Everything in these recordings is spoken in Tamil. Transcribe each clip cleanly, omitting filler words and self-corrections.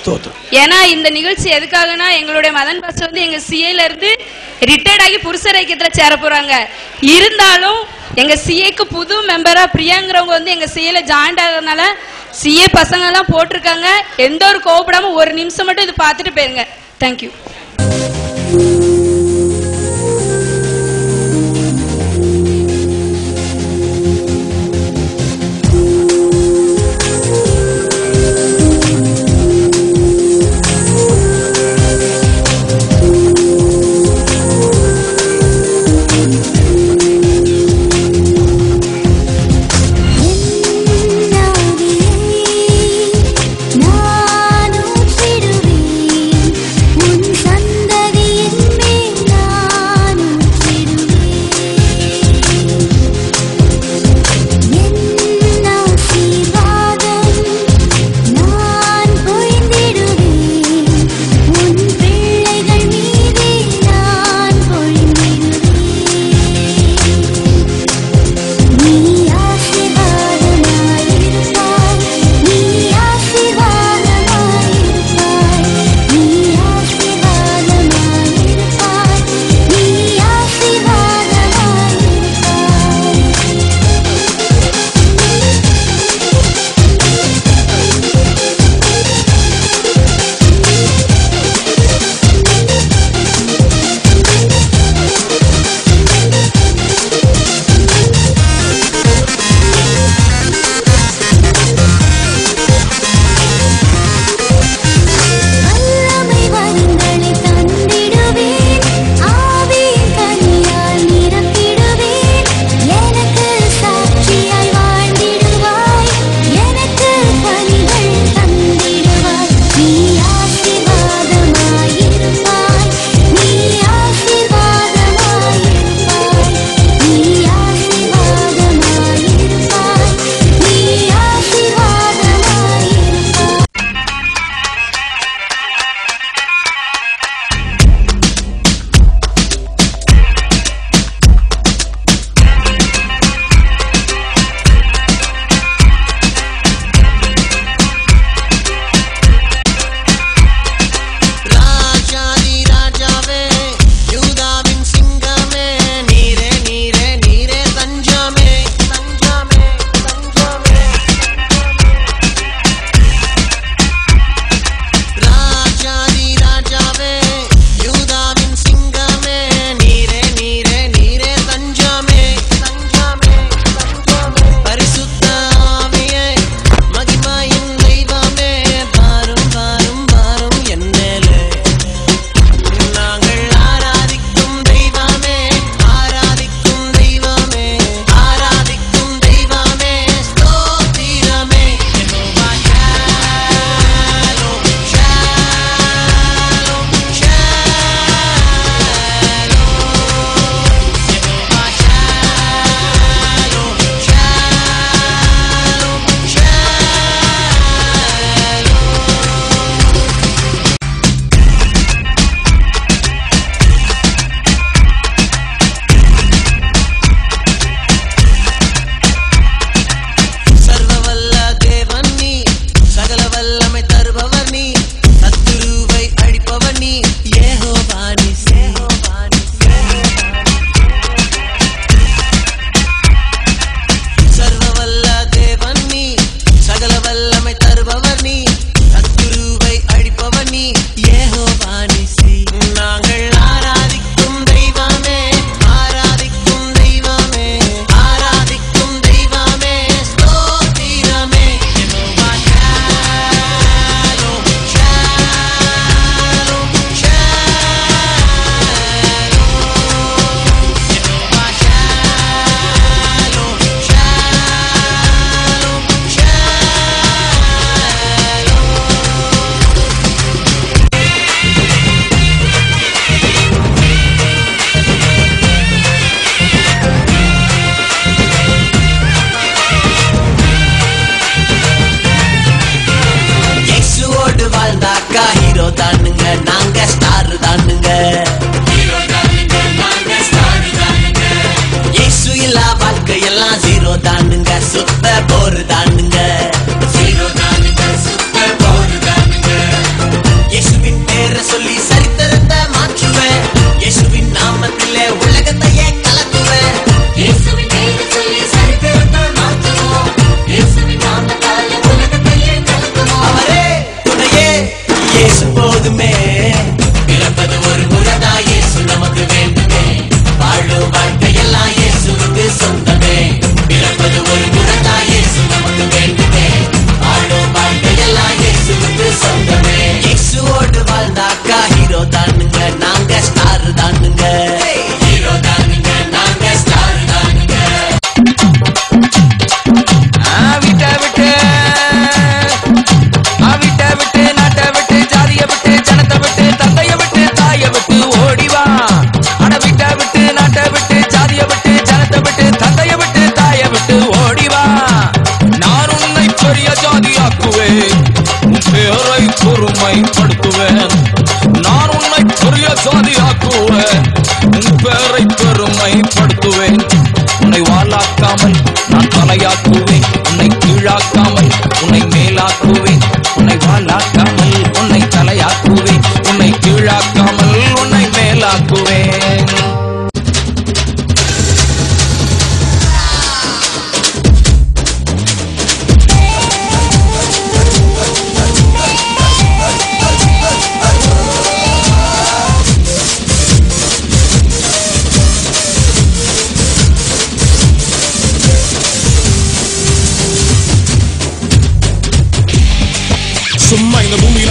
ஸ்தோத்திரம். ஏன்னா இந்த நிகழ்ச்சி எதுக்காகனா எங்களுடைய மதன் பாஸ்டர் வந்து எங்க சிஏல இருந்து ரிட்டையர்ட் ஆகி புருஷர் ஐக்கியத்துல சேர போறாங்க. இருந்தாலும் எங்க சிஏக்கு புது மெம்பரா பிரியாங்கிறவங்க வந்து எங்க சிஏல ஜாயின் ஆகிறதுனால சிஏ பசங்க எல்லாம் போட்டிருக்காங்க. எந்த ஒரு கோவப்படாம ஒரு நிமிஷம் மட்டும் இது பார்த்துட்டு போயிருங்க. தேங்க்யூ. நான் ஊற்றிடுவேன் உன்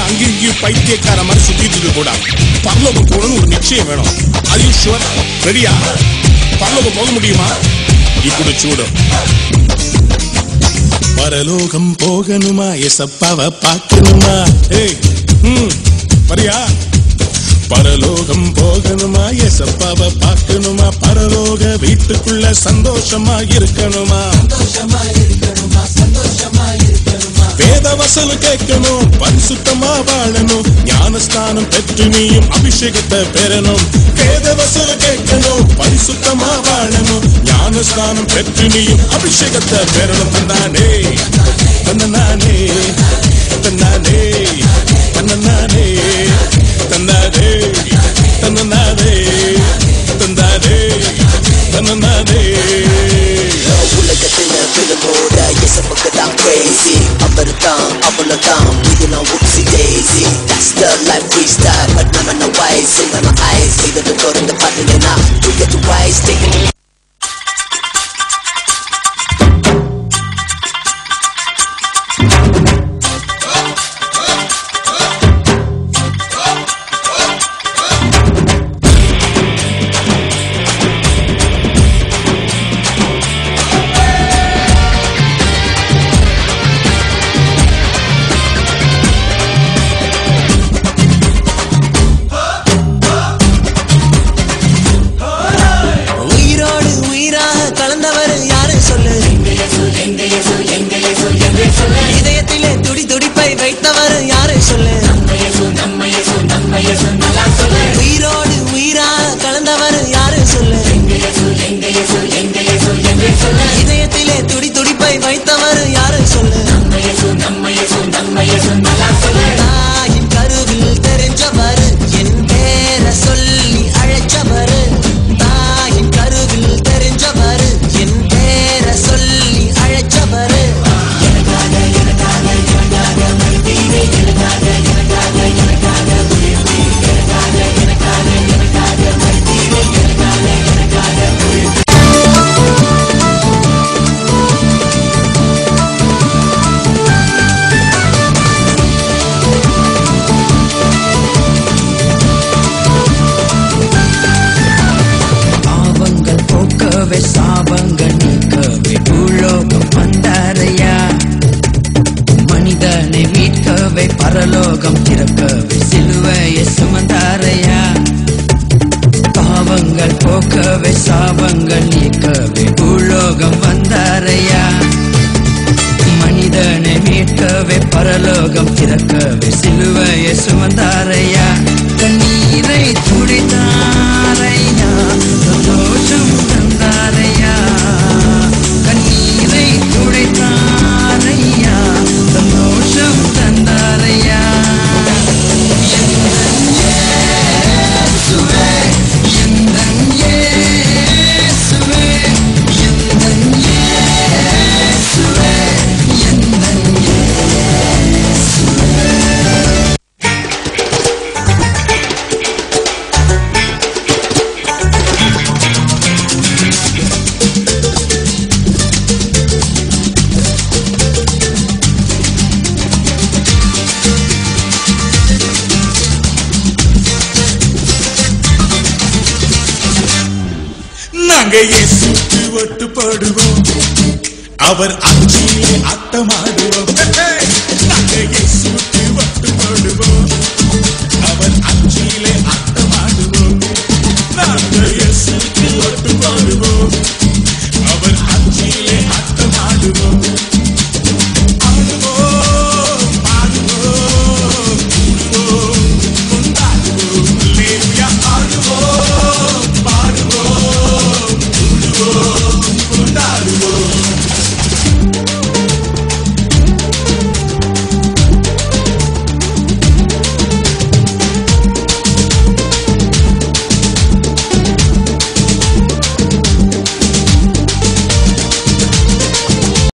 அங்கேயும் இங்கேயும் பைத்தியக்கார மாதிரி சுத்திட்டு கூட பரலோகம் போகணும்னு ஒரு நிச்சயம் வேணும். அது ஷுவர்? ரெடியா? பரலோகம் போக முடியுமா? இப்படி சூடு. பரலோகம் போகணுமா? எசப்பாவை பார்க்கணுமா? வரியா? பரலோகம் போகணுமா? எசப்பாவை பார்க்கணுமா? பரலோக வீட்டுக்குள்ள சந்தோஷமா இருக்கணுமா? வேத வசனம் கேட்கணும், பரிசுத்தமா வாழணும், ஞானஸ்தானம் பெற்று நீயும் அபிஷேகத்தை பெறணும். வேத வசனம் கேட்கணும், பரிசுத்தமா வாழணும், ஞானஸ்தானம் பெற்று நீயும் அபிஷேகத்தை பெறணும். தன்னானே தன்னானே தன்னானே தன்னானே தன்னானே தன்னானே தந்தானே தன்னானே. உலகத்துல விழும்போட எசப்புக்குதான் crazy. அவருதான் அவ்வளவுதான் இது நான் உப்சி daisy. That's the life freestyle, but I'm not wise. See my eyes, see the door in the button and now to get the wise taking me. இதயத்திலே துடி துடிப்பை வைத்தவர் யாரை சொல்லு? உயிரோடு உயிரா கலந்தவர் யாரு சொல்லு? இதயத்திலே துடி துடிப்பை வைத்தவர் யாரு சொல்லு? தாயின் கருவில் தெரிஞ்சவர், என் பேர சொல்லி அழைச்சவர். தாயின் கருவில் தெரிஞ்சவர், என் பேர சொல்லி அழைச்சவர். சாபங்கள் நீக்கவே பூலோகம் வந்தாரையா. மனிதனை மீட்கவே பரலோகம் திறக்கவே சிலுவையை சுமந்தாரையா. பாவங்கள் போக்கவே சாபங்கள் நீக்கவே பூலோகம் வந்தாரையா. மனிதனை மீட்கவே பரலோகம் திறக்கவே சிலுவையை சுமந்தாரையா. கண்ணீரை துடைத்தாரையா, சந்தோஷம் தந்தாரையா. கண்ணீரை துடைத்தாரையா, சந்தோஷம் தந்தாரையா. எந்தன் இயேசுவே, எந்தன் இயேசுவே, எந்தன் இயேசுவே, எந்தன் இயேசுவே. நாங்க இயேசுக்கு ஒட்டுப்படுவோம், அவர் ஆட்சியிலே ஆட்டமாடுவோம். நாங்க இயேசுக்கு ஒட்டுப்படுவோம்,